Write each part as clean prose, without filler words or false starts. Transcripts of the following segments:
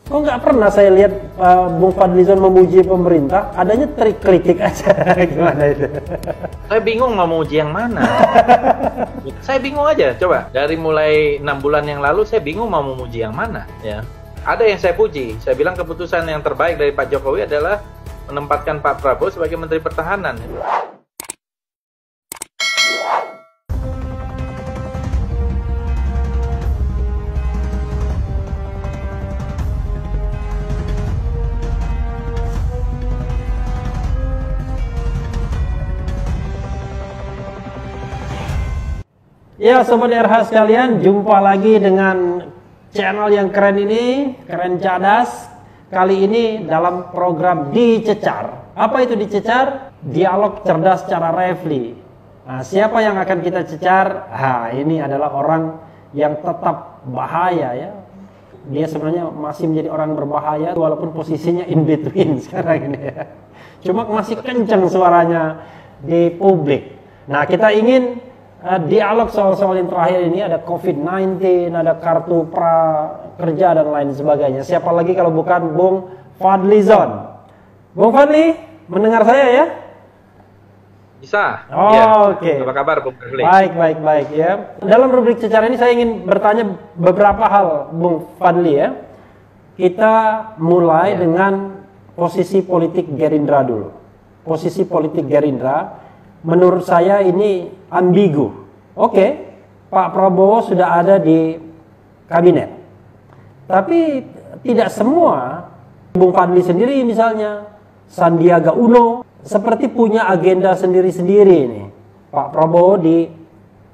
Kok nggak pernah saya lihat Bung Fadlizon memuji pemerintah, adanya trik kritik aja. Gimana itu? Saya bingung mau memuji yang mana. Saya bingung aja, coba. Dari mulai 6 bulan yang lalu, saya bingung mau memuji yang mana. Ya. Ada yang saya puji. Saya bilang keputusan yang terbaik dari Pak Jokowi adalah menempatkan Pak Prabowo sebagai Menteri Pertahanan. Ya Sobat RH sekalian, jumpa lagi dengan channel yang keren ini, keren cadas. Kali ini dalam program Dicecar. Apa itu Dicecar? Dialog cerdas secara refli. Nah, siapa yang akan kita cecar? Ini adalah orang yang tetap bahaya ya. Dia sebenarnya masih menjadi orang berbahaya walaupun posisinya in between sekarang ini ya. Cuma masih kencang suaranya di publik. Nah, kita ingin dialog soal-soal yang terakhir ini, ada COVID-19, ada kartu prakerja dan lain sebagainya. Siapa lagi kalau bukan Bung Fadlizon. Bung Fadli, mendengar saya ya? Bisa. Oh, ya. Oke. Apa kabar Bung Fadli? Baik ya. Dalam rubrik cecar ini saya ingin bertanya beberapa hal Bung Fadli ya. Kita mulai dengan posisi politik Gerindra dulu. Posisi politik Gerindra menurut saya ini ambigu. Oke, Pak Prabowo sudah ada di kabinet. Tapi tidak semua, Bung Fadli sendiri misalnya, Sandiaga Uno, seperti punya agenda sendiri-sendiri ini. Pak Prabowo di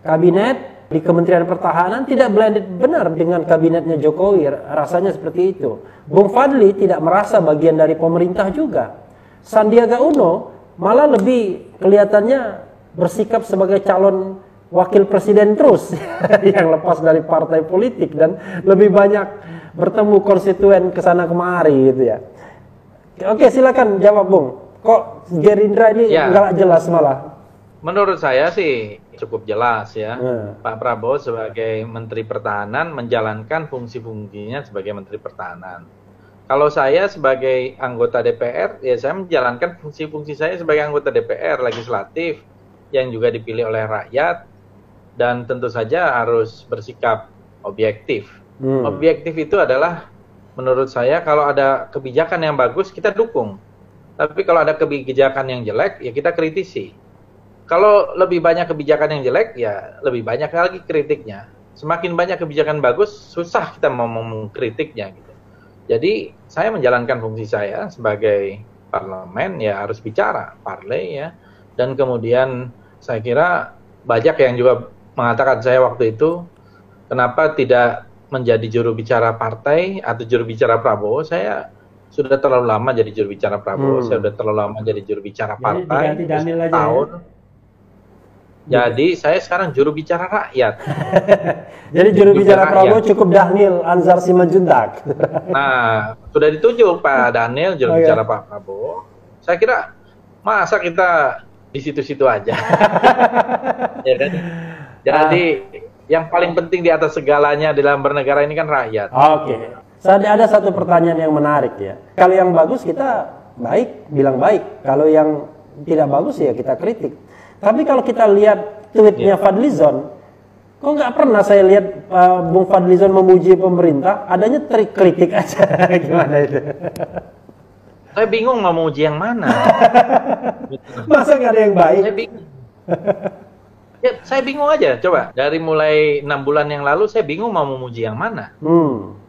kabinet, di Kementerian Pertahanan tidak blended benar dengan kabinetnya Jokowi. Rasanya seperti itu. Bung Fadli tidak merasa bagian dari pemerintah juga. Sandiaga Uno malah lebih kelihatannya bersikap sebagai calon wakil presiden terus yang lepas dari partai politik dan lebih banyak bertemu konstituen kesana kemari gitu ya. Oke, silakan jawab Bung. Kok Gerindra ini nggak jelas malah? Menurut saya sih cukup jelas ya. Pak Prabowo sebagai Menteri Pertahanan menjalankan fungsi-fungsinya sebagai Menteri Pertahanan. Kalau saya sebagai anggota DPR, ya saya menjalankan fungsi-fungsi saya sebagai anggota DPR legislatif yang juga dipilih oleh rakyat dan tentu saja harus bersikap objektif. Objektif itu adalah menurut saya kalau ada kebijakan yang bagus kita dukung. Tapi kalau ada kebijakan yang jelek ya kita kritisi. Kalau lebih banyak kebijakan yang jelek ya lebih banyak lagi kritiknya. Semakin banyak kebijakan bagus susah kita mau mengkritiknya gitu. Jadi saya menjalankan fungsi saya sebagai parlemen ya harus bicara parley ya, dan kemudian saya kira banyak yang juga mengatakan saya waktu itu kenapa tidak menjadi juru bicara partai atau juru bicara Prabowo. Saya sudah terlalu lama jadi juru bicara Prabowo, saya sudah terlalu lama jadi juru bicara partai tahun. Jadi saya sekarang juru bicara rakyat. Jadi juru bicara Prabowo cukup Dhanil Anzar Simanjuntak. Nah, sudah ditunjuk Pak Dhanil juru bicara Pak Prabowo. Saya kira masa kita di situ-situ aja. Ya kan? Jadi yang paling penting di atas segalanya dalam bernegara ini kan rakyat. Oke. Ada satu pertanyaan yang menarik ya. Kalau yang bagus kita baik, bilang baik. Kalau yang tidak bagus ya kita kritik. Tapi kalau kita lihat tweetnya Fadlizon, kok nggak pernah saya lihat Bung Fadlizon memuji pemerintah, adanya trik kritik aja. Gimana itu? Saya bingung mau memuji yang mana. Masa nggak ada yang baik? Saya bingung. Ya, saya bingung aja. Coba dari mulai 6 bulan yang lalu saya bingung mau memuji yang mana.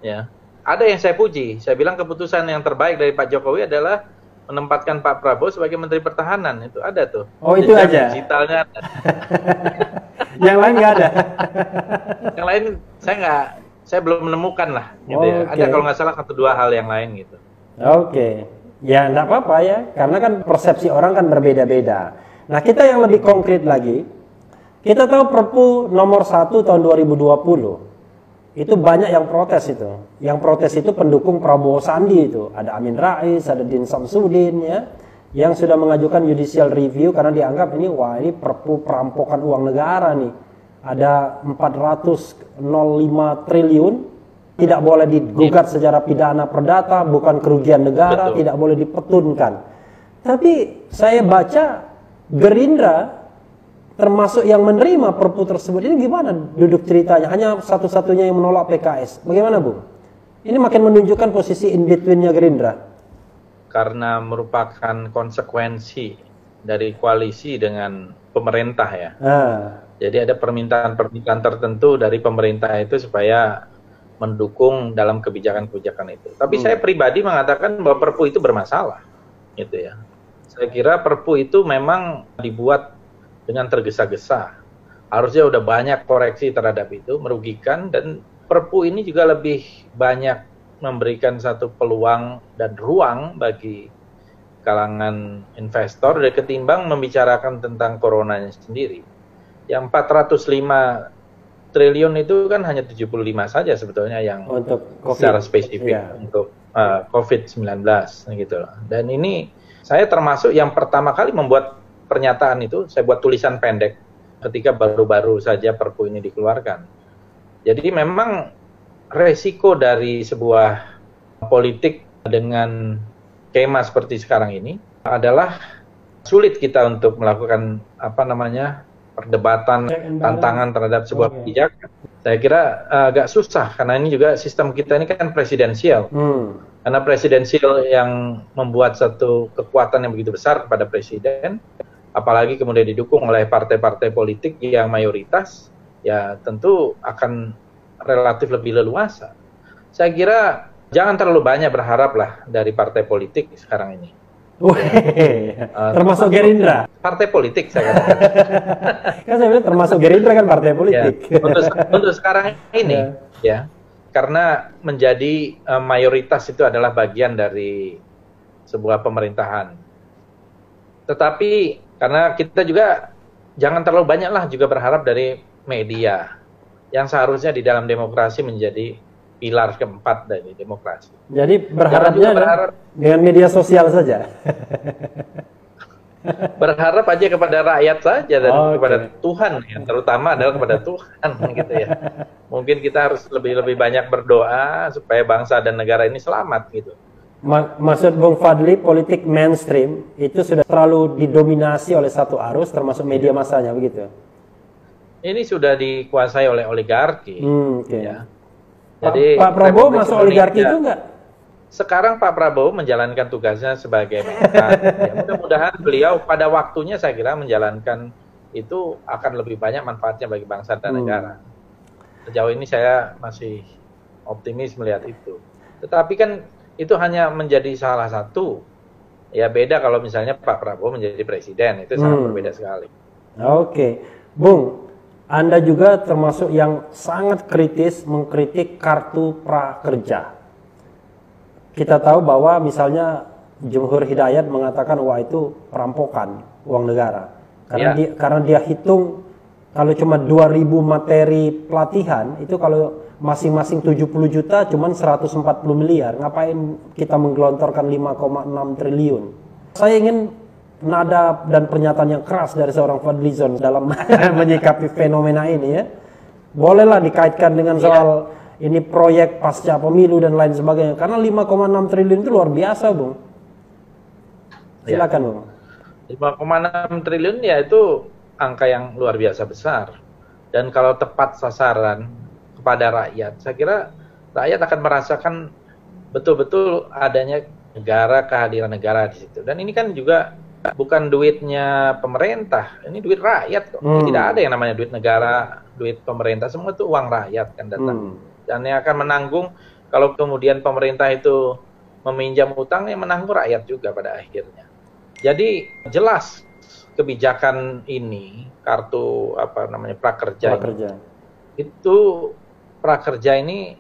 Ya, ada yang saya puji. Saya bilang keputusan yang terbaik dari Pak Jokowi adalah menempatkan Pak Prabowo sebagai Menteri Pertahanan. Itu ada tuh. Oh, itu aja. Digitalnya ada. Yang lain nggak ada. Yang lain saya belum menemukan lah gitu ya. Ada kalau nggak salah 1-2 hal yang lain gitu. Oke. Ya enggak apa-apa ya, karena kan persepsi orang kan berbeda-beda. Nah, kita yang lebih konkret lagi, kita tahu Perpu nomor 1 tahun 2020. Itu banyak yang protes itu. Yang protes itu pendukung Prabowo Sandi itu. Ada Amin Rais, ada Din Samsudin ya, yang sudah mengajukan judicial review karena dianggap ini perpu perampokan uang negara nih. Ada 405 triliun tidak boleh digugat secara pidana perdata, bukan kerugian negara, tidak boleh dipetunkan. Tapi saya baca Gerindra termasuk yang menerima Perpu tersebut. Ini gimana duduk ceritanya? Hanya satu-satunya yang menolak PKS. Bagaimana, Bung? Ini makin menunjukkan posisi in between-nya Gerindra. Karena merupakan konsekuensi dari koalisi dengan pemerintah ya. Jadi ada permintaan-permintaan tertentu dari pemerintah itu supaya mendukung dalam kebijakan-kebijakan itu. Tapi saya pribadi mengatakan bahwa Perpu itu bermasalah, gitu ya. Saya kira Perpu itu memang dibuat dengan tergesa-gesa. Harusnya udah banyak koreksi terhadap itu, merugikan, dan Perpu ini juga lebih banyak memberikan satu peluang dan ruang bagi kalangan investor ketimbang membicarakan tentang coronanya sendiri. Yang 405 triliun itu kan hanya 75 saja sebetulnya yang untuk secara spesifik untuk COVID-19 gitu loh. Dan ini saya termasuk yang pertama kali membuat pernyataan itu, saya buat tulisan pendek ketika baru-baru saja Perpu ini dikeluarkan. Jadi memang resiko dari sebuah politik dengan skema seperti sekarang ini adalah sulit kita untuk melakukan perdebatan, tantangan terhadap sebuah kebijakan. Saya kira agak susah karena ini juga sistem kita ini kan presidensial. Karena presidensial yang membuat satu kekuatan yang begitu besar kepada presiden, apalagi kemudian didukung oleh partai-partai politik yang mayoritas, ya tentu akan relatif lebih leluasa. Saya kira jangan terlalu banyak berharap lah dari partai politik sekarang ini. Termasuk Gerindra. Partai politik saya katakan. Kan saya bilang termasuk Gerindra kan partai politik. Ya, untuk sekarang ini, ya, karena menjadi mayoritas itu adalah bagian dari sebuah pemerintahan. Tetapi karena kita juga jangan terlalu banyak lah juga berharap dari media yang seharusnya di dalam demokrasi menjadi pilar keempat dari demokrasi. Jadi berharapnya dengan media sosial saja. Berharap aja kepada rakyat saja dan kepada Tuhan, ya, terutama adalah kepada Tuhan gitu ya. Mungkin kita harus lebih banyak berdoa supaya bangsa dan negara ini selamat gitu. Maksud Bung Fadli, politik mainstream itu sudah terlalu didominasi oleh satu arus termasuk media massanya begitu. Ini sudah dikuasai oleh oligarki. Ya. Jadi Pak Prabowo masuk oligarki itu enggak? Sekarang Pak Prabowo menjalankan tugasnya sebagai menhan. Ya, mudah-mudahan beliau pada waktunya saya kira menjalankan itu akan lebih banyak manfaatnya bagi bangsa dan negara. Sejauh ini saya masih optimis melihat itu. Tetapi kan itu hanya menjadi salah satu. Ya beda kalau misalnya Pak Prabowo menjadi presiden, itu sangat berbeda sekali. Bung, Anda juga termasuk yang sangat kritis mengkritik kartu prakerja. Kita tahu bahwa misalnya Jumhur Hidayat mengatakan wah itu perampokan uang negara. Karena dia hitung kalau cuma 2.000 materi pelatihan itu kalau masing-masing 70 juta cuman 140 miliar. Ngapain kita menggelontorkan 5,6 triliun? Saya ingin nada dan pernyataan yang keras dari seorang Fadlizon dalam menyikapi fenomena ini ya. Bolehlah dikaitkan dengan soal ini proyek pasca pemilu dan lain sebagainya. Karena 5,6 triliun itu luar biasa, Bung. Silakan, Bung. 5,6 triliun ya itu angka yang luar biasa besar. Dan kalau tepat sasaran kepada rakyat, saya kira rakyat akan merasakan betul-betul adanya negara, kehadiran negara di situ. Dan ini kan juga bukan duitnya pemerintah, ini duit rakyat kok. Tidak ada yang namanya duit negara, duit pemerintah, semua itu uang rakyat kan datang. Dan yang akan menanggung kalau kemudian pemerintah itu meminjam utang, yang menanggung rakyat juga pada akhirnya. Jadi jelas kebijakan ini, kartu prakerja. Itu prakerja ini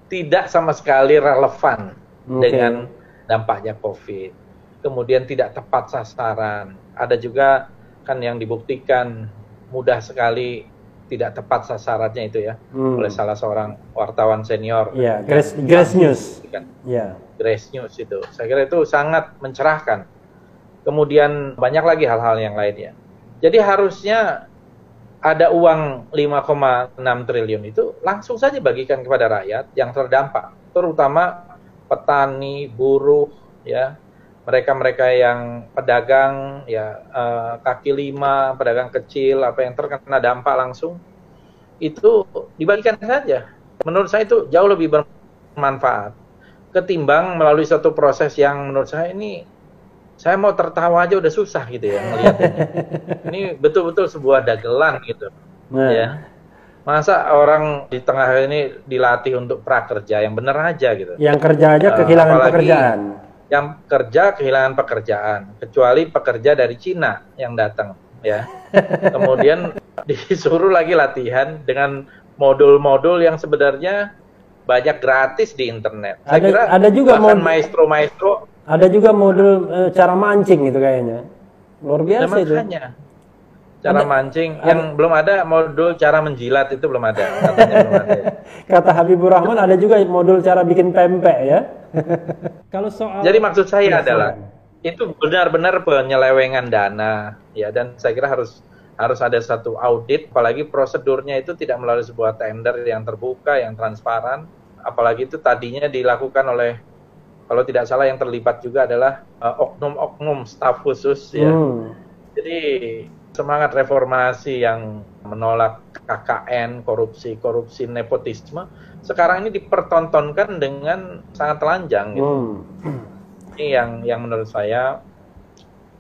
tidak sama sekali relevan dengan dampaknya COVID. Kemudian tidak tepat sasaran. Ada juga kan yang dibuktikan mudah sekali tidak tepat sasarannya itu ya oleh salah seorang wartawan senior. Ya, Grace News. Ya. Grace News itu. Saya kira itu sangat mencerahkan. Kemudian banyak lagi hal-hal yang lainnya. Jadi harusnya ada uang 5,6 triliun itu langsung saja bagikan kepada rakyat yang terdampak, terutama petani, buruh, ya, mereka-mereka yang pedagang, ya, kaki lima, pedagang kecil, apa yang terkena dampak langsung, itu dibagikan saja. Menurut saya itu jauh lebih bermanfaat ketimbang melalui satu proses yang menurut saya ini, saya mau tertawa aja udah susah gitu ya melihatnya. Ini betul-betul sebuah dagelan gitu. Ya. Masa orang di tengah ini dilatih untuk prakerja yang benar aja gitu. Yang kerja aja kehilangan pekerjaan. Yang kerja kehilangan pekerjaan, kecuali pekerja dari Cina yang datang, ya. Kemudian disuruh lagi latihan dengan modul-modul yang sebenarnya banyak gratis di internet. Saya kira ada juga maestro-maestro. Ada juga modul cara mancing itu kayaknya. Luar biasa itu. Cara mancing yang belum ada, modul cara menjilat itu belum ada. Katanya belum ada. Kata Habibur Rahman ada juga modul cara bikin pempek ya. Jadi maksud saya adalah itu benar-benar penyelewengan dana ya, dan saya kira harus ada satu audit, apalagi prosedurnya itu tidak melalui sebuah tender yang terbuka, yang transparan, apalagi itu tadinya dilakukan oleh, kalau tidak salah yang terlibat juga adalah oknum-oknum staf khusus ya. Jadi semangat reformasi yang menolak KKN, korupsi nepotisme, sekarang ini dipertontonkan dengan sangat telanjang gitu. Ini yang menurut saya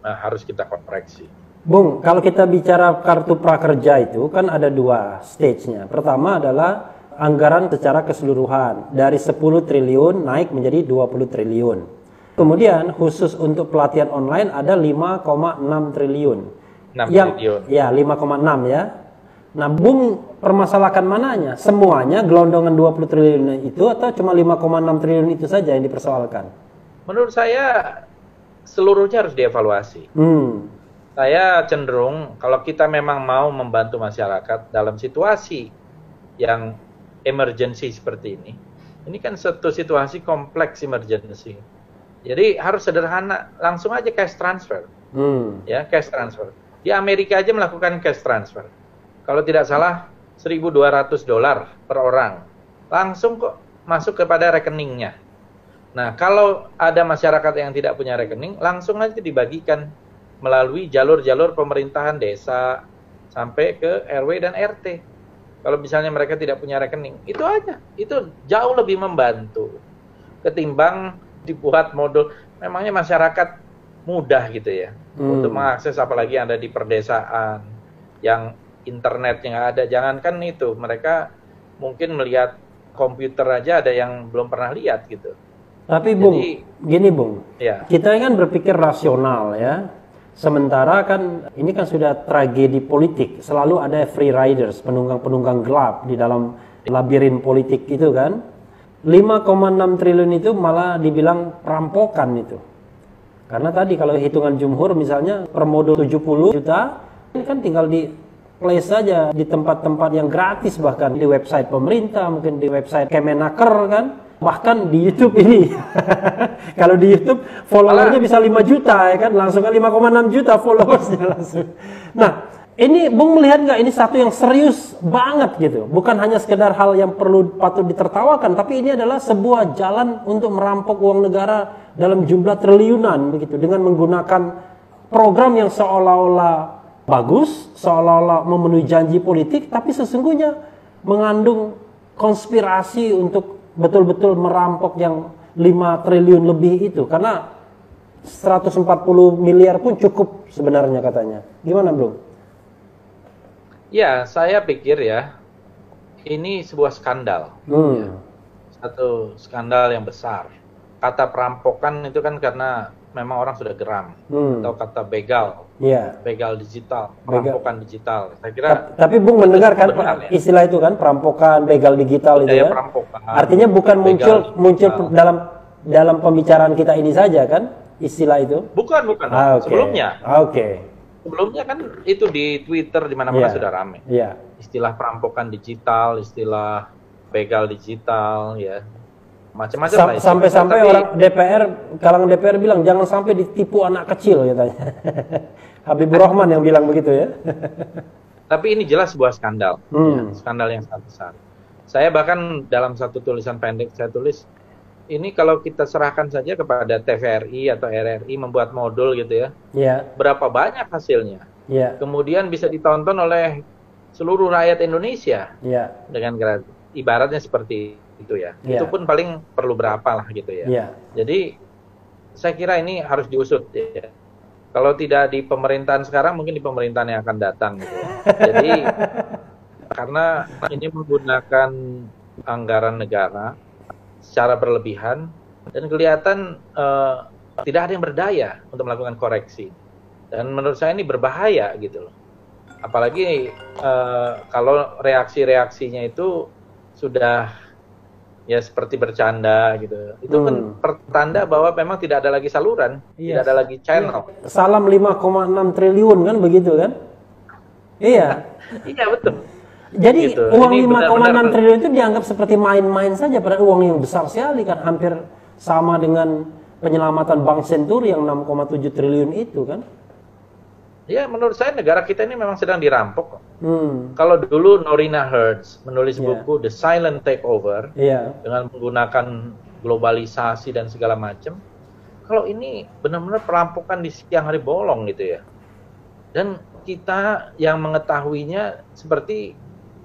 harus kita koreksi. Bung, kalau kita bicara kartu prakerja itu kan ada dua stage-nya. Pertama adalah anggaran secara keseluruhan. Dari 10 triliun naik menjadi 20 triliun. Kemudian khusus untuk pelatihan online ada 5,6 triliun. 6 triliun. Ya, 5,6 ya. Nah, Bung permasalahkan mananya? Semuanya gelondongan 20 triliun itu atau cuma 5,6 triliun itu saja yang dipersoalkan? Menurut saya seluruhnya harus dievaluasi. Saya cenderung kalau kita memang mau membantu masyarakat dalam situasi yang emergency seperti ini kan satu situasi kompleks emergency. Jadi harus sederhana, langsung aja cash transfer. Ya, cash transfer. Di Amerika aja melakukan cash transfer. Kalau tidak salah $1.200 per orang. Langsung kok masuk kepada rekeningnya. Nah, kalau ada masyarakat yang tidak punya rekening, langsung aja dibagikan melalui jalur-jalur pemerintahan desa sampai ke RW dan RT. Kalau misalnya mereka tidak punya rekening, itu aja. Itu jauh lebih membantu ketimbang dibuat modul. Memangnya masyarakat mudah gitu ya untuk mengakses, apalagi ada di perdesaan yang internetnya nggak ada. Jangankan itu, mereka mungkin melihat komputer aja ada yang belum pernah lihat gitu. Tapi Bung, gini Bung, ya. Kita kan berpikir rasional ya. Sementara kan ini kan sudah tragedi politik, selalu ada free riders, penunggang-penunggang gelap di dalam labirin politik itu kan. 5,6 triliun itu malah dibilang perampokan itu. Karena tadi kalau hitungan jumhur misalnya per modul 70 juta, ini kan tinggal di place saja di tempat-tempat yang gratis, bahkan di website pemerintah, mungkin di website Kemenaker kan. Bahkan di YouTube ini, kalau di YouTube followernya bisa 5 juta ya kan, langsung kan 5,6 juta followersnya langsung. Nah, ini Bung melihat nggak ini satu yang serius banget gitu, bukan hanya sekedar hal yang patut ditertawakan, tapi ini adalah sebuah jalan untuk merampok uang negara dalam jumlah triliunan begitu, dengan menggunakan program yang seolah-olah bagus, seolah-olah memenuhi janji politik, tapi sesungguhnya mengandung konspirasi untuk betul-betul merampok yang 5 triliun lebih itu, karena 140 miliar pun cukup sebenarnya katanya. Gimana Bro? Ya, saya pikir ya ini sebuah skandal. Ya. Satu skandal yang besar. Kata perampokan itu kan karena memang orang sudah geram. Atau kata begal. Begal digital, perampokan digital. Saya kira. Tapi Bung mendengar kan istilah itu kan, perampokan, begal digital itu ya. Perampokan, artinya bukan muncul dalam pembicaraan kita ini saja kan istilah itu? Bukan. Sebelumnya. Sebelumnya kan itu di Twitter di mana-mana sudah ramai. Istilah perampokan digital, istilah begal digital, ya. Macam-macam lah. Sampai-sampai orang kalangan DPR bilang jangan sampai ditipu anak kecil katanya. Habibur Rahman yang bilang begitu ya. Tapi ini jelas sebuah skandal, ya, skandal yang sangat besar. Saya bahkan dalam satu tulisan pendek saya tulis, ini kalau kita serahkan saja kepada TVRI atau RRI membuat modul gitu ya, berapa banyak hasilnya, kemudian bisa ditonton oleh seluruh rakyat Indonesia dengan gratis, ibaratnya seperti itu ya. Itu pun paling perlu berapa lah gitu ya. Jadi saya kira ini harus diusut ya. Kalau tidak di pemerintahan sekarang, mungkin di pemerintahan yang akan datang gitu ya. Jadi karena ini menggunakan anggaran negara secara berlebihan dan kelihatan tidak ada yang berdaya untuk melakukan koreksi. Dan menurut saya ini berbahaya gitu loh. Apalagi kalau reaksi-reaksinya itu sudah ya seperti bercanda gitu. Itu kan pertanda bahwa memang tidak ada lagi saluran, tidak ada lagi channel. Salam 5,6 triliun kan begitu kan? Iya. Iya betul. Jadi gitu. Uang 5,6 triliun itu dianggap seperti main-main saja, padahal uang yang besar sekali kan, hampir sama dengan penyelamatan Bank Senturi yang 6,7 triliun itu kan? Ya, menurut saya negara kita ini memang sedang dirampok. Kalau dulu Norina Hertz menulis buku The Silent Takeover dengan menggunakan globalisasi dan segala macam, kalau ini benar-benar perampokan di siang hari bolong gitu ya. Dan kita yang mengetahuinya seperti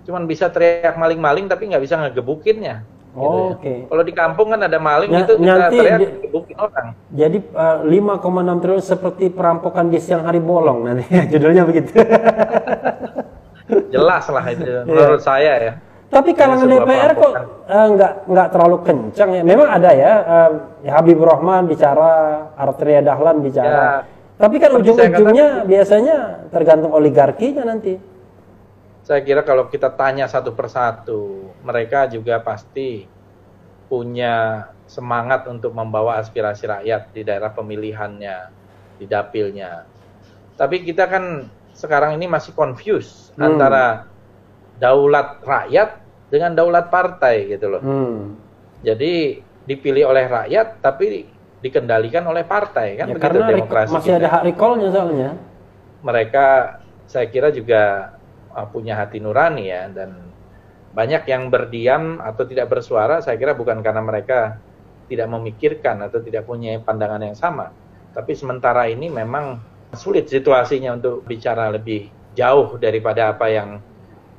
cuman bisa teriak maling-maling tapi nggak bisa ngegebukinnya. Gitu ya. Kalau di kampung kan ada maling itu kita teriak gebukin orang. Jadi 5,6 triliun seperti perampokan di siang hari bolong nanti judulnya begitu. Jelas lah itu menurut saya ya. Tapi kalangan DPR kok nggak terlalu kencang ya. Memang ada ya, Habibur Rahman bicara, Arteria Dahlan bicara. Tapi kan ujung-ujungnya biasanya tergantung oligarkinya nanti. Saya kira kalau kita tanya satu persatu, mereka juga pasti punya semangat untuk membawa aspirasi rakyat di daerah pemilihannya, di dapilnya. Tapi kita kan sekarang ini masih confused antara daulat rakyat dengan daulat partai gitu loh. Jadi dipilih oleh rakyat tapi dikendalikan oleh partai kan, ya, begitu demokrasi. Masih ada hak recall-nya soalnya. Mereka saya kira juga punya hati nurani ya, dan banyak yang berdiam atau tidak bersuara saya kira bukan karena mereka tidak memikirkan atau tidak punya pandangan yang sama, tapi sementara ini memang sulit situasinya untuk bicara lebih jauh daripada apa yang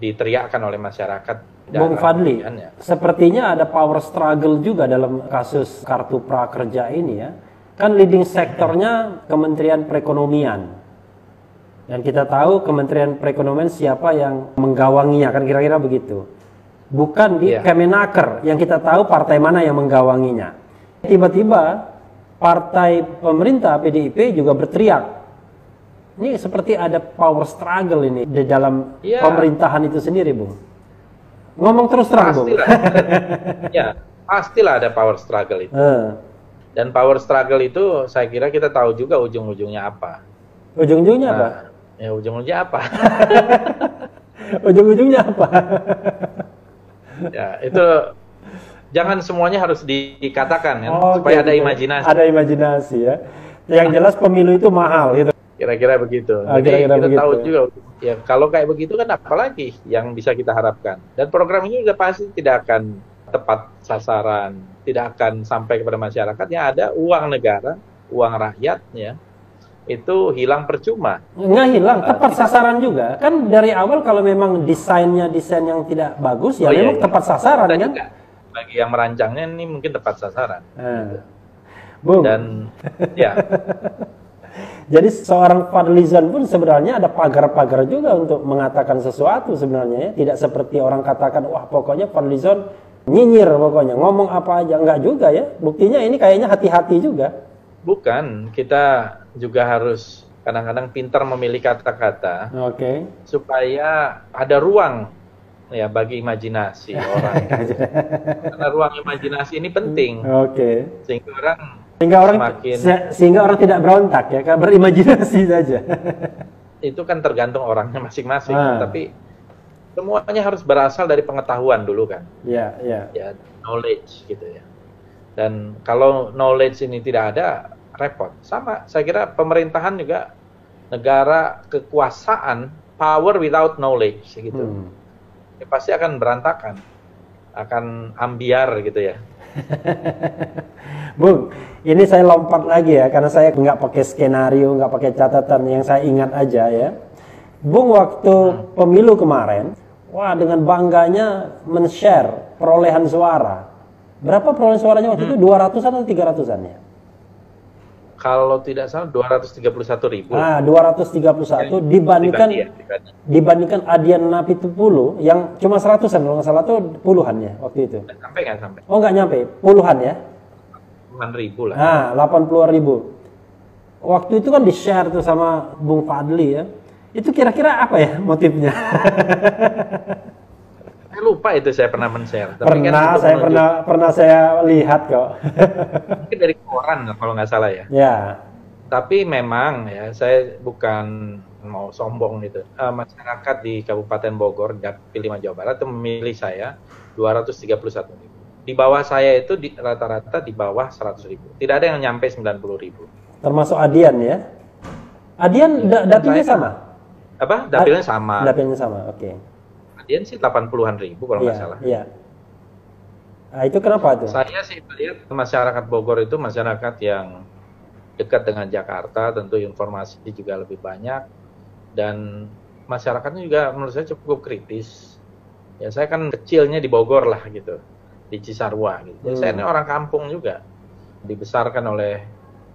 diteriakkan oleh masyarakat. Bung Fadli, sepertinya ada power struggle juga dalam kasus kartu prakerja ini ya. Kan leading sektornya Kementerian Perekonomian. Dan kita tahu Kementerian Perekonomian siapa yang menggawanginya, kan kira-kira begitu. Bukan di Kemenaker, yang kita tahu partai mana yang menggawanginya. Tiba-tiba partai pemerintah PDIP juga berteriak. Ini seperti ada power struggle ini di dalam pemerintahan itu sendiri, Bung. Ngomong terus terang, Bung. Ya, pastilah ada power struggle itu. Dan power struggle itu saya kira kita tahu juga ujung-ujungnya apa. Ujung-ujungnya apa? Ya ujung-ujungnya apa? Ujung-ujungnya apa? Ya, itu jangan semuanya harus dikatakan kan, supaya ada imajinasi. Ada imajinasi ya. Yang jelas pemilu itu mahal gitu. Kira-kira begitu. Jadi kita tahu juga ya kalau kayak begitu kan apalagi yang bisa kita harapkan. Dan program ini juga pasti tidak akan tepat sasaran, tidak akan sampai kepada masyarakat. Yang ada uang negara, uang rakyat ya, itu hilang percuma. Nggak hilang, tepat sasaran juga. Kan dari awal kalau memang desainnya desain yang tidak bagus, ya memang tepat sasaran kan. Juga. Bagi yang merancangnya ini mungkin tepat sasaran. Bung. Dan ya. Jadi seorang Fadlizon pun sebenarnya ada pagar-pagar juga untuk mengatakan sesuatu sebenarnya ya. Tidak seperti orang katakan, wah pokoknya Fadlizon nyinyir pokoknya, ngomong apa aja. Enggak juga ya. Buktinya ini kayaknya hati-hati juga. Bukan, kita juga harus kadang-kadang pintar memilih kata-kata, supaya ada ruang ya bagi imajinasi orang. Karena ruang imajinasi ini penting, sehingga orang tidak berontak ya, karena berimajinasi saja. Itu kan tergantung orangnya masing-masing, tapi semuanya harus berasal dari pengetahuan dulu kan. Ya, knowledge gitu ya. Dan kalau knowledge ini tidak ada, repot. Sama, saya kira pemerintahan juga negara kekuasaan power without knowledge gitu. Ya, pasti akan berantakan, akan ambiar gitu ya. Bung, ini saya lompat lagi ya, karena saya nggak pakai skenario, nggak pakai catatan, yang saya ingat aja ya. Bung waktu pemilu kemarin, wah dengan bangganya men-share perolehan suara. Berapa perolehan suaranya waktu itu? 200-an atau 300-an ya? Kalau tidak salah 231.000. Ah, 231 dibandingkan Adian Napitupulu yang cuma 100-an kalau nggak salah, tuh puluhan ya waktu itu. Nggak sampai. Oh, nggak nyampe, puluhan ya? 80.000 lah. Nah, 80.000. Waktu itu kan di-share tuh sama Bung Fadli ya. Itu kira-kira apa ya motifnya? Saya lupa itu saya pernah men-share. Pernah saya lihat kok. Mungkin dari koran kalau nggak salah ya. Ya. Tapi memang ya, saya bukan mau sombong gitu. Masyarakat di Kabupaten Bogor, Dapil 5 Jawa Barat itu memilih saya 231.000. Di bawah saya itu rata-rata di bawah 100.000. Tidak ada yang nyampe 90.000. Termasuk Adian ya? Adian dapilnya sama? Apa? Dapilnya sama. Dapilnya sama, oke. Adian sih 80-an ribu kalau nggak salah. Iya. Nah, itu kenapa tuh? Saya sih melihat masyarakat Bogor itu masyarakat yang dekat dengan Jakarta, tentu informasi juga lebih banyak, dan masyarakatnya juga menurut saya cukup kritis. Ya, saya kan kecilnya di Bogor lah gitu, di Cisarua gitu. Jadi saya ini orang kampung juga, dibesarkan oleh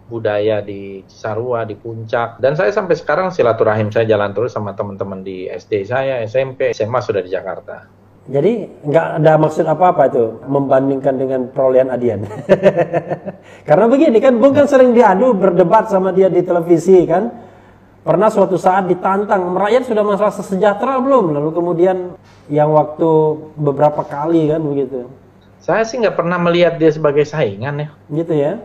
budaya di Cisarua, di Puncak, dan saya sampai sekarang silaturahim saya jalan terus sama teman-teman di SD saya, SMP, SMA sudah di Jakarta. Jadi nggak ada maksud apa-apa itu membandingkan dengan perolehan Adian. Karena begini kan, Bung kan sering diadu berdebat sama dia di televisi kan. Pernah suatu saat ditantang, rakyat sudah merasa sejahtera belum? Lalu kemudian yang waktu beberapa kali kan begitu. Saya sih nggak pernah melihat dia sebagai saingan ya. Gitu ya?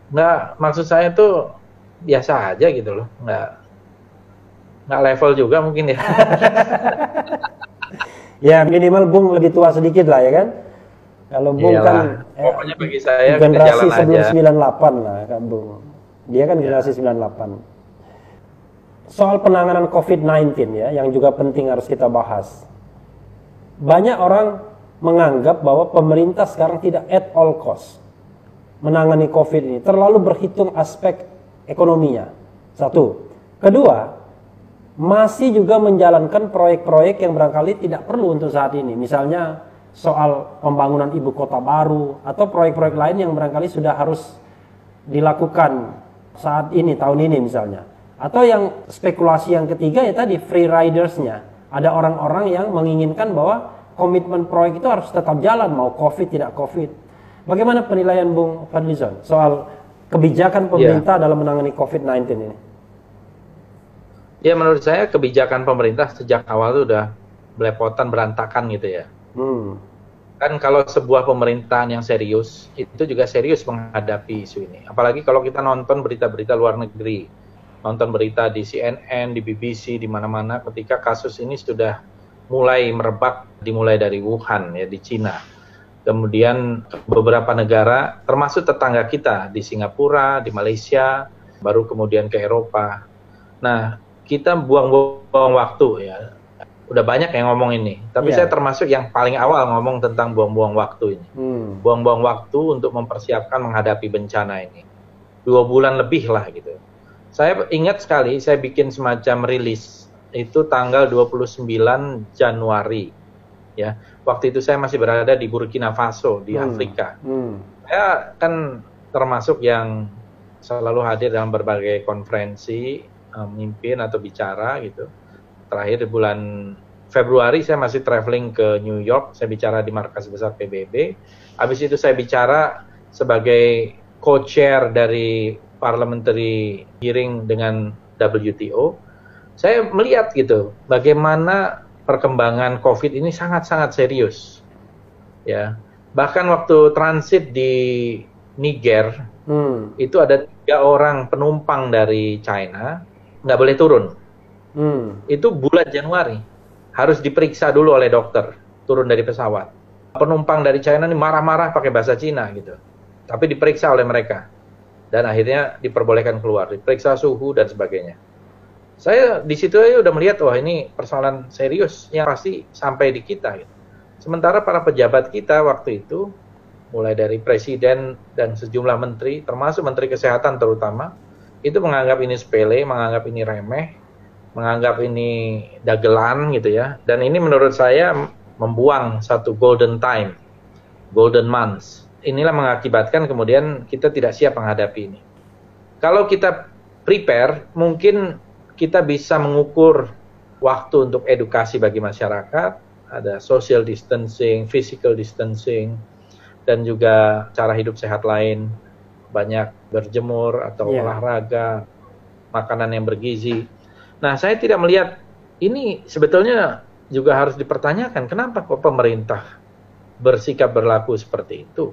Nggak, maksud saya tuh biasa aja gitu loh, nggak level juga mungkin ya. Ya minimal Bung lebih tua sedikit lah ya kan. Kalau Bung kan pokoknya bagi saya generasi sebelum 98 lah kan Bung. Dia kan generasi 98. Soal penanganan COVID-19 ya, yang juga penting harus kita bahas. Banyak orang menganggap bahwa pemerintah sekarang tidak at all cost menangani COVID ini, terlalu berhitung aspek ekonominya. Satu. Kedua, masih juga menjalankan proyek-proyek yang barangkali tidak perlu untuk saat ini. Misalnya soal pembangunan ibu kota baru atau proyek-proyek lain yang barangkali sudah harus dilakukan saat ini, tahun ini misalnya. Atau yang spekulasi yang ketiga ya tadi, free riders-nya. Ada orang-orang yang menginginkan bahwa komitmen proyek itu harus tetap jalan, mau COVID tidak COVID. Bagaimana penilaian Bung Fadlizon soal kebijakan pemerintah dalam menangani COVID-19 ini? Ya menurut saya kebijakan pemerintah sejak awal itu udah belepotan, berantakan gitu ya. Kan kalau sebuah pemerintahan yang serius, itu juga serius menghadapi isu ini. Apalagi kalau kita nonton berita-berita luar negeri, nonton berita di CNN, di BBC, di mana-mana ketika kasus ini sudah mulai merebak, dimulai dari Wuhan ya, di Cina. Kemudian beberapa negara, termasuk tetangga kita di Singapura, di Malaysia, baru kemudian ke Eropa. Nah, kita buang-buang waktu ya. Udah banyak yang ngomong ini, tapi saya termasuk yang paling awal ngomong tentang buang-buang waktu ini. Buang-buang waktu untuk mempersiapkan menghadapi bencana ini. 2 bulan lebih lah gitu. Saya ingat sekali, saya bikin semacam rilis, itu tanggal 29 Januari. Ya, waktu itu saya masih berada di Burkina Faso di Afrika. Saya kan termasuk yang selalu hadir dalam berbagai konferensi, memimpin atau bicara gitu. Terakhir di bulan Februari saya masih traveling ke New York, saya bicara di markas besar PBB. Habis itu saya bicara sebagai co-chair dari parliamentary hearing dengan WTO. Saya melihat gitu bagaimana perkembangan COVID ini sangat-sangat serius, ya. Bahkan waktu transit di Niger, itu ada 3 orang penumpang dari China nggak boleh turun. Itu bulan Januari, harus diperiksa dulu oleh dokter, turun dari pesawat. Penumpang dari China ini marah-marah pakai bahasa Cina gitu, tapi diperiksa oleh mereka, dan akhirnya diperbolehkan keluar, diperiksa suhu dan sebagainya. Saya di situ aja udah melihat, wah ini persoalan serius yang pasti sampai di kita. Gitu. Sementara para pejabat kita waktu itu, mulai dari presiden dan sejumlah menteri, termasuk menteri kesehatan terutama, itu menganggap ini sepele, menganggap ini remeh, menganggap ini dagelan gitu ya. Dan ini menurut saya membuang satu golden time, golden months. Inilah mengakibatkan kemudian kita tidak siap menghadapi ini. Kalau kita prepare, mungkin kita bisa mengukur waktu untuk edukasi bagi masyarakat, ada social distancing, physical distancing, dan juga cara hidup sehat lain, banyak berjemur atau olahraga, makanan yang bergizi. Nah, saya tidak melihat ini sebetulnya juga harus dipertanyakan, kenapa kok pemerintah bersikap berlaku seperti itu?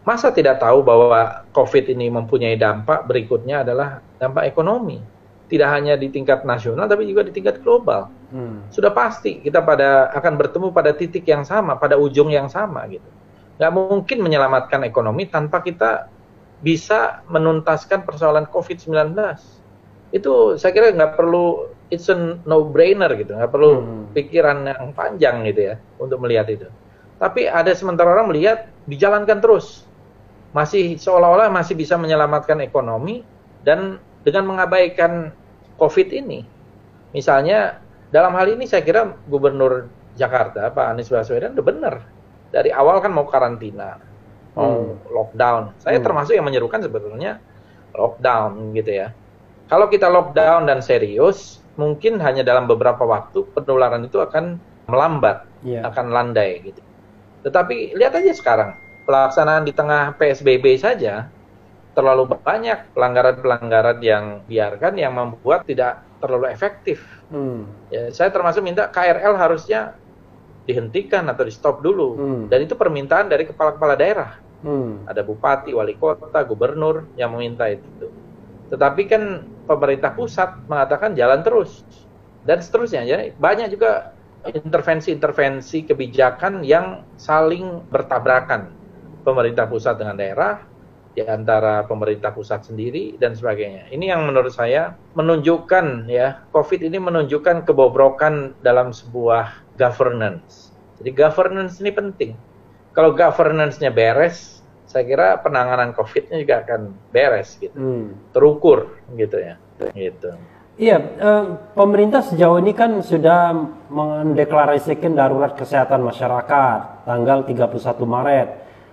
Masa tidak tahu bahwa COVID ini mempunyai dampak berikutnya adalah dampak ekonomi? Tidak hanya di tingkat nasional, tapi juga di tingkat global. Sudah pasti kita akan bertemu pada titik yang sama, pada ujung yang sama gitu. Nggak mungkin menyelamatkan ekonomi tanpa kita bisa menuntaskan persoalan COVID-19. Itu saya kira nggak perlu, it's a no-brainer gitu, nggak perlu pikiran yang panjang gitu ya untuk melihat itu. Tapi ada sementara orang melihat dijalankan terus, masih seolah-olah masih bisa menyelamatkan ekonomi dan dengan mengabaikan COVID ini. Misalnya dalam hal ini saya kira Gubernur Jakarta Pak Anies Baswedan udah benar. Dari awal kan mau karantina, mau lockdown. Saya termasuk yang menyerukan sebetulnya lockdown gitu ya. Kalau kita lockdown dan serius, mungkin hanya dalam beberapa waktu penularan itu akan melambat, akan landai gitu. Tetapi lihat aja sekarang, pelaksanaan di tengah PSBB saja terlalu banyak pelanggaran-pelanggaran yang biarkan yang membuat tidak terlalu efektif. Ya, saya termasuk minta KRL harusnya dihentikan atau di stop dulu. Dan itu permintaan dari kepala-kepala daerah. Ada bupati, wali kota, gubernur yang meminta itu. Tetapi kan pemerintah pusat mengatakan jalan terus. Dan seterusnya. Jadi banyak juga intervensi-intervensi kebijakan yang saling bertabrakan. Pemerintah pusat dengan daerah, di antara pemerintah pusat sendiri dan sebagainya. Ini yang menurut saya menunjukkan ya, COVID ini menunjukkan kebobrokan dalam sebuah governance. Jadi governance ini penting. Kalau governance-nya beres, saya kira penanganan COVID-nya juga akan beres gitu. Terukur gitu ya. Gitu. Iya, pemerintah sejauh ini kan sudah mendeklarasikan darurat kesehatan masyarakat tanggal 31 Maret.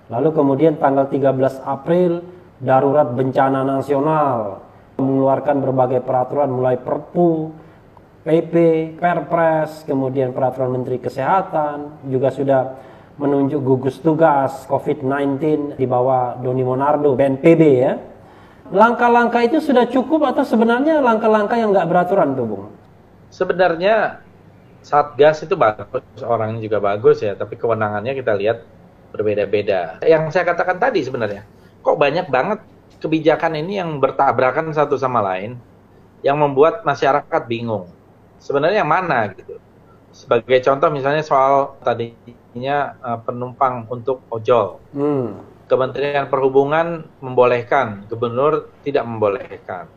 Lalu kemudian tanggal 13 April darurat bencana nasional, mengeluarkan berbagai peraturan mulai Perpu, PP, Perpres, kemudian peraturan Menteri Kesehatan, juga sudah menunjuk gugus tugas COVID-19 di bawah Doni Monardo, BNPB ya. Langkah-langkah itu sudah cukup atau sebenarnya langkah-langkah yang nggak beraturan tuh, Bung? Sebenarnya Satgas itu bagus, orangnya juga bagus ya, tapi kewenangannya kita lihat berbeda-beda. Yang saya katakan tadi sebenarnya, kok banyak banget kebijakan ini yang bertabrakan satu sama lain, yang membuat masyarakat bingung. Sebenarnya yang mana gitu. Sebagai contoh misalnya soal tadinya penumpang untuk ojol. Kementerian Perhubungan membolehkan, gubernur tidak membolehkan.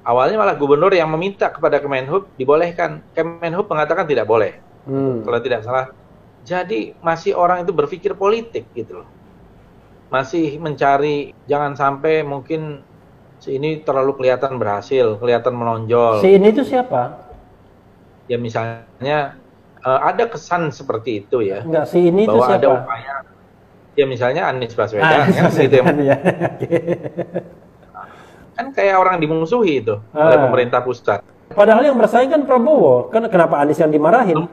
Awalnya malah gubernur yang meminta kepada Kemenhub dibolehkan. Kemenhub mengatakan tidak boleh. Kalau tidak salah. Jadi masih orang itu berpikir politik gitu loh. Masih mencari, jangan sampai mungkin si ini terlalu kelihatan berhasil, kelihatan menonjol. Si ini itu siapa? Ya misalnya ada kesan seperti itu ya. Enggak, si ini itu siapa? Bahwa ada upaya, ya misalnya Anies Baswedan kan gitu ya. Kan kayak orang dimusuhi itu oleh pemerintah pusat. Padahal yang bersaing kan Prabowo. Kan kenapa Anies yang dimarahin?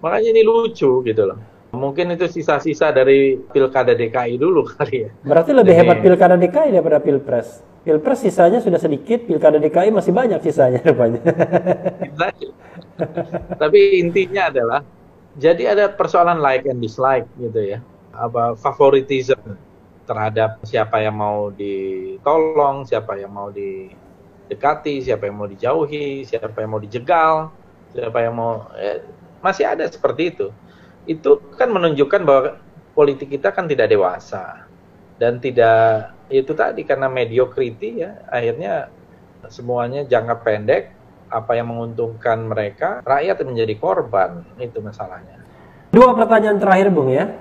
Makanya ini lucu gitu loh. Mungkin itu sisa-sisa dari Pilkada DKI dulu kali ya. Berarti lebih hebat Pilkada DKI daripada Pilpres. Pilpres sisanya sudah sedikit, Pilkada DKI masih banyak sisanya rupanya. Tapi intinya adalah, jadi ada persoalan like and dislike gitu ya. Apa favoritism terhadap siapa yang mau ditolong, siapa yang mau didekati, siapa yang mau dijauhi, siapa yang mau dijegal, siapa yang mau... masih ada seperti itu. Itu kan menunjukkan bahwa politik kita kan tidak dewasa. Dan tidak, itu tadi karena mediocrity ya, akhirnya semuanya jangka pendek, apa yang menguntungkan mereka, rakyat menjadi korban, itu masalahnya. Dua pertanyaan terakhir Bung ya,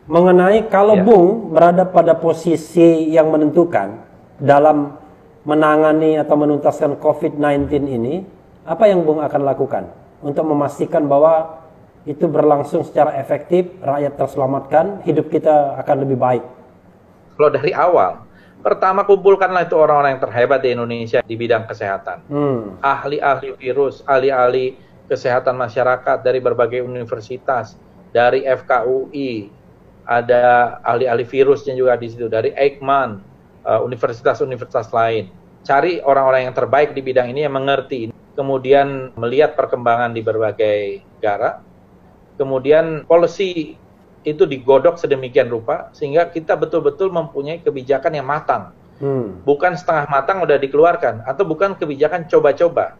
mengenai kalau Bung berada pada posisi yang menentukan dalam menangani atau menuntaskan COVID-19 ini, apa yang Bung akan lakukan untuk memastikan bahwa itu berlangsung secara efektif, rakyat terselamatkan, hidup kita akan lebih baik? Kalau dari awal, pertama kumpulkanlah itu orang-orang yang terhebat di Indonesia di bidang kesehatan. Ahli-ahli virus, ahli-ahli kesehatan masyarakat dari berbagai universitas, dari FKUI, ada ahli-ahli virusnya juga di situ, dari Eijkman, universitas-universitas lain. Cari orang-orang yang terbaik di bidang ini yang mengerti, kemudian melihat perkembangan di berbagai negara, kemudian policy itu digodok sedemikian rupa sehingga kita betul-betul mempunyai kebijakan yang matang. Bukan setengah matang udah dikeluarkan, atau bukan kebijakan coba-coba.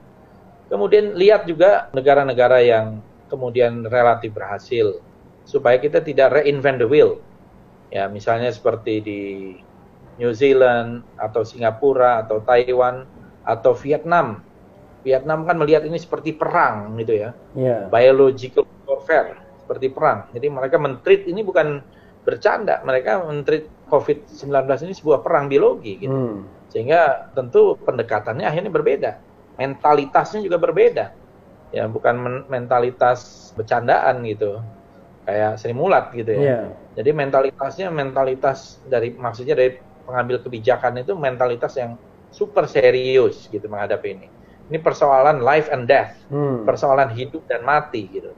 Kemudian lihat juga negara-negara yang kemudian relatif berhasil, supaya kita tidak reinvent the wheel. Ya, misalnya seperti di New Zealand, atau Singapura, atau Taiwan, atau Vietnam. Vietnam kan melihat ini seperti perang gitu ya. Biological warfare, seperti perang. Jadi mereka men-treat ini bukan bercanda, mereka men-treat COVID-19 ini sebuah perang biologi gitu. Sehingga tentu pendekatannya akhirnya berbeda. Mentalitasnya juga berbeda. Ya, bukan mentalitas bercandaan gitu. Kayak Sri Mulat gitu ya. Jadi mentalitasnya maksudnya dari pengambil kebijakan itu mentalitas yang super serius gitu menghadapi ini. Ini persoalan life and death, persoalan hidup dan mati gitu.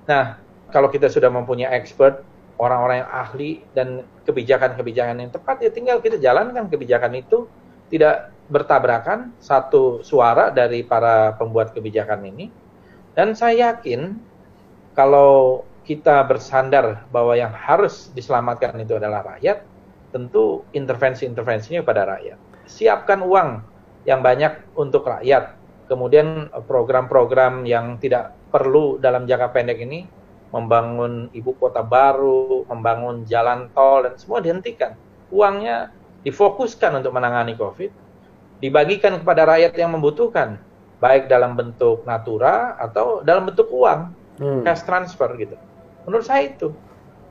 Nah, kalau kita sudah mempunyai expert, orang-orang yang ahli dan kebijakan-kebijakan yang tepat, ya tinggal kita jalankan kebijakan itu, tidak bertabrakan, satu suara dari para pembuat kebijakan ini. Dan saya yakin kalau kita bersandar bahwa yang harus diselamatkan itu adalah rakyat, tentu intervensi-intervensinya pada rakyat. Siapkan uang yang banyak untuk rakyat. Kemudian program-program yang tidak perlu dalam jangka pendek ini, membangun ibu kota baru, membangun jalan tol, dan semua dihentikan. Uangnya difokuskan untuk menangani COVID, dibagikan kepada rakyat yang membutuhkan, baik dalam bentuk natura atau dalam bentuk uang, cash transfer gitu. Menurut saya itu,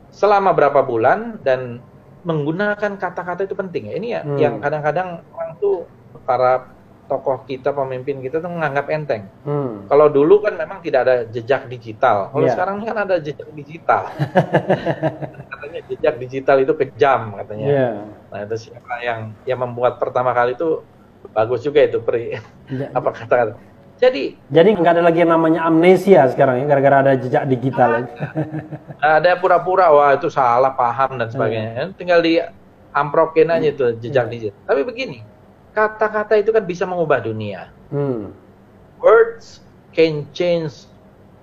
selama berapa bulan, dan menggunakan kata-kata itu penting. Ini ya, yang kadang-kadang orang tuh, para tokoh kita, pemimpin kita tuh menganggap enteng. Kalau dulu kan memang tidak ada jejak digital. Kalau sekarang kan ada jejak digital. Katanya jejak digital itu kejam katanya. Nah, itu siapa yang membuat pertama kali itu bagus juga itu apa kata-kata. Jadi nggak ada lagi yang namanya amnesia sekarang ya, gara-gara ada jejak digital. Ada pura-pura wah itu salah paham dan sebagainya. Tinggal di amprokin aja itu jejak digital. Tapi begini, kata-kata itu kan bisa mengubah dunia. Words can change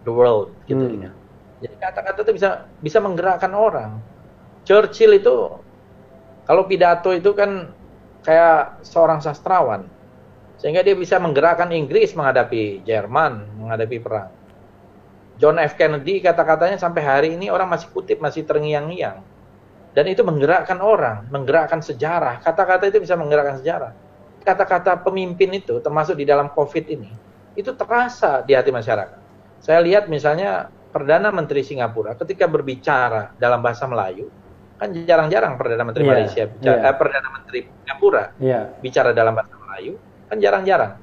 the world, gitu ya. Jadi kata-kata itu bisa menggerakkan orang. Churchill itu kalau pidato itu kan kayak seorang sastrawan, sehingga dia bisa menggerakkan Inggris menghadapi Jerman, menghadapi perang. John F. Kennedy kata-katanya sampai hari ini orang masih kutip, masih terngiang-ngiang. Dan itu menggerakkan orang, menggerakkan sejarah. Kata-kata itu bisa menggerakkan sejarah. Kata-kata pemimpin itu, termasuk di dalam COVID ini, itu terasa di hati masyarakat. Saya lihat misalnya Perdana Menteri Singapura ketika berbicara dalam bahasa Melayu, kan jarang-jarang Perdana Menteri Malaysia bicara, Perdana Menteri Singapura bicara dalam bahasa Melayu, kan jarang-jarang.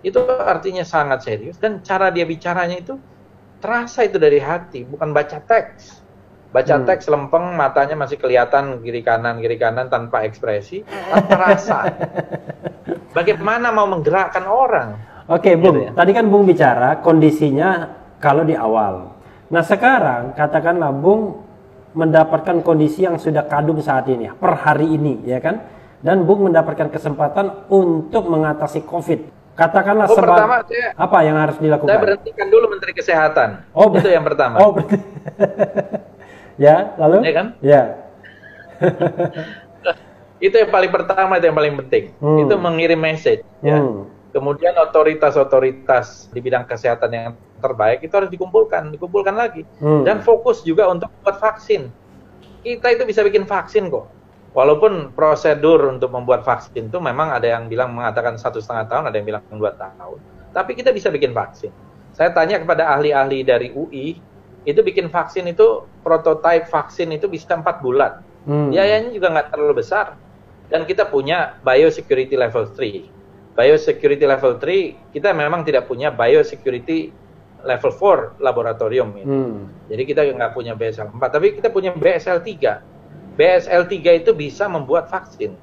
Itu artinya sangat serius, dan cara dia bicaranya itu terasa itu dari hati, bukan baca teks. Baca teks lempeng, matanya masih kelihatan kiri kanan tanpa ekspresi, tanpa rasa. Bagaimana mau menggerakkan orang? Oke, Bung. Gitu ya? Tadi kan Bung bicara kondisinya kalau di awal. Nah, sekarang katakanlah Bung mendapatkan kondisi yang sudah kadung saat ini, per hari ini, ya kan? Dan Bung mendapatkan kesempatan untuk mengatasi COVID. Katakanlah pertama, apa yang harus dilakukan? Saya berhentikan dulu Menteri Kesehatan. Itu yang pertama. Ya, lalu? Ya kan? Ya. Itu yang paling pertama, itu yang paling penting. Itu mengirim message. Ya. Kemudian otoritas-otoritas di bidang kesehatan yang terbaik itu harus dikumpulkan lagi. Dan fokus juga untuk buat vaksin. Kita itu bisa bikin vaksin kok. Walaupun prosedur untuk membuat vaksin itu memang ada yang bilang mengatakan 1,5 tahun, ada yang bilang 2 tahun. Tapi kita bisa bikin vaksin. Saya tanya kepada ahli-ahli dari UI, itu bikin vaksin itu, prototipe vaksin itu bisa 4 bulan. Biayanya juga nggak terlalu besar. Dan kita punya biosecurity level 3. Biosecurity level 3, kita memang tidak punya biosecurity level 4 laboratorium. Jadi kita nggak punya BSL 4, tapi kita punya BSL 3. BSL 3 itu bisa membuat vaksin.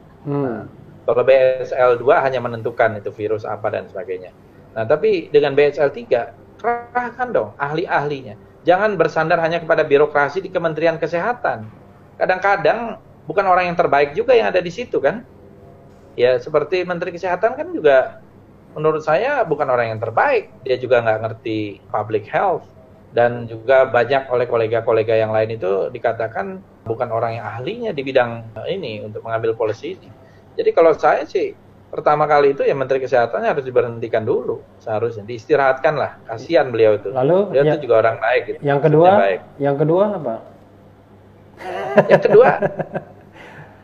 Kalau BSL 2 hanya menentukan itu virus apa dan sebagainya. Nah, tapi dengan BSL 3, kerahkan dong ahli-ahlinya. Jangan bersandar hanya kepada birokrasi di Kementerian Kesehatan. Kadang-kadang bukan orang yang terbaik juga yang ada di situ kan. Ya, seperti Menteri Kesehatan kan juga menurut saya bukan orang yang terbaik. Dia juga nggak ngerti public health. Dan juga banyak oleh kolega-kolega yang lain itu dikatakan bukan orang yang ahlinya di bidang ini untuk mengambil polisi ini. Jadi kalau saya sih pertama kali itu ya Menteri Kesehatan harus diberhentikan dulu, seharusnya diistirahatkan lah. Kasihan beliau itu. Lalu beliau itu juga orang baik. Gitu. Yang kedua apa? Yang kedua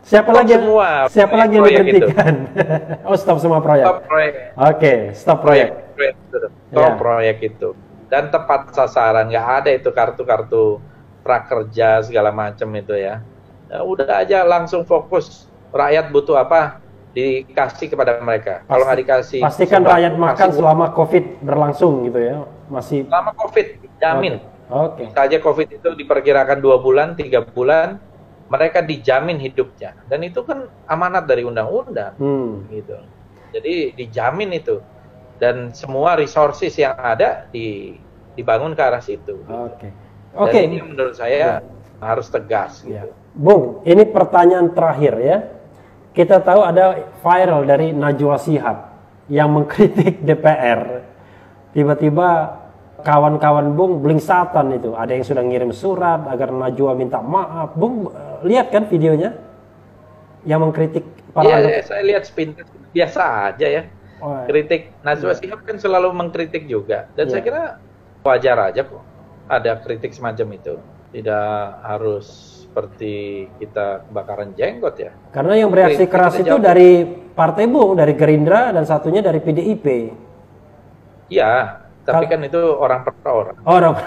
siapa lagi yang diberhentikan? Oh, stop semua proyek. Stop proyek. Oke, stop proyek. Stop proyek itu. Dan tepat sasaran, nggak ada itu kartu-kartu prakerja segala macam itu ya. Udah aja langsung fokus, rakyat butuh apa dikasih kepada mereka. Kalau nggak dikasih, pastikan rakyat makan selama COVID berlangsung gitu ya. Masih selama COVID jamin. Oke. Saja COVID itu diperkirakan 2 bulan, 3 bulan, mereka dijamin hidupnya. Dan itu kan amanat dari undang-undang, gitu. Jadi dijamin itu. Dan semua resources yang ada dibangun ke arah situ. Oke. Dan ini menurut saya harus tegas. Gitu. Bung, ini pertanyaan terakhir ya. Kita tahu ada viral dari Najwa Shihab yang mengkritik DPR. Tiba-tiba kawan-kawan Bung blingsatan itu. Ada yang sudah ngirim surat agar Najwa minta maaf. Bung lihat kan videonya? Yang mengkritik para Iya, saya lihat sepintas biasa aja ya. Kritik Najwa Shihab kan selalu mengkritik juga, dan saya kira wajar aja kok ada kritik semacam itu, tidak harus seperti kita kebakaran jenggot ya. Karena yang bereaksi keras itu dari partai Bung, dari Gerindra dan satunya dari PDIP. Iya, tapi kan itu orang per orang.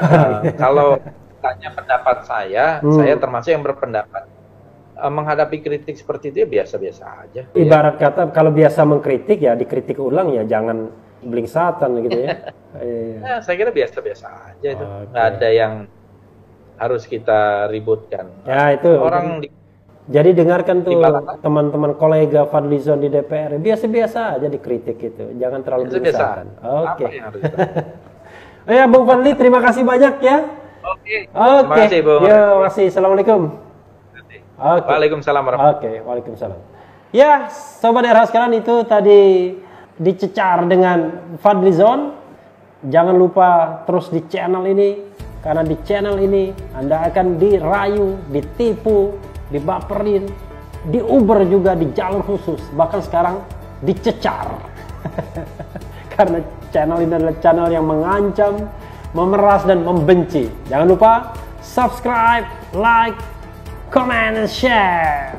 Kalau tanya pendapat saya termasuk yang berpendapat menghadapi kritik seperti itu ya biasa-biasa aja. Ibarat kata kalau biasa mengkritik ya dikritik ulang ya jangan blingsatan gitu ya. Nah, saya kira biasa-biasa aja itu. Nggak ada yang harus kita ributkan. Ya itu. Jadi dengarkan tuh teman-teman kolega Fadlizon di DPR, biasa-biasa aja dikritik itu. Jangan terlalu blingsatan. Oke. Ya Bung Fadli, terima kasih banyak ya. Oke. Terima kasih Bung. Ya, makasih. Assalamualaikum. Okay. Waalaikumsalam warahmatullahi wabarakatuh. Waalaikumsalam. Ya, Sobat RH sekalian, itu tadi dicecar dengan Fadlizon. Jangan lupa terus di channel ini, karena di channel ini Anda akan dirayu, ditipu, dibaperin, diuber juga di jalur khusus. Bahkan sekarang dicecar. Karena channel ini adalah channel yang mengancam, memeras dan membenci. Jangan lupa subscribe, like, comment, and share.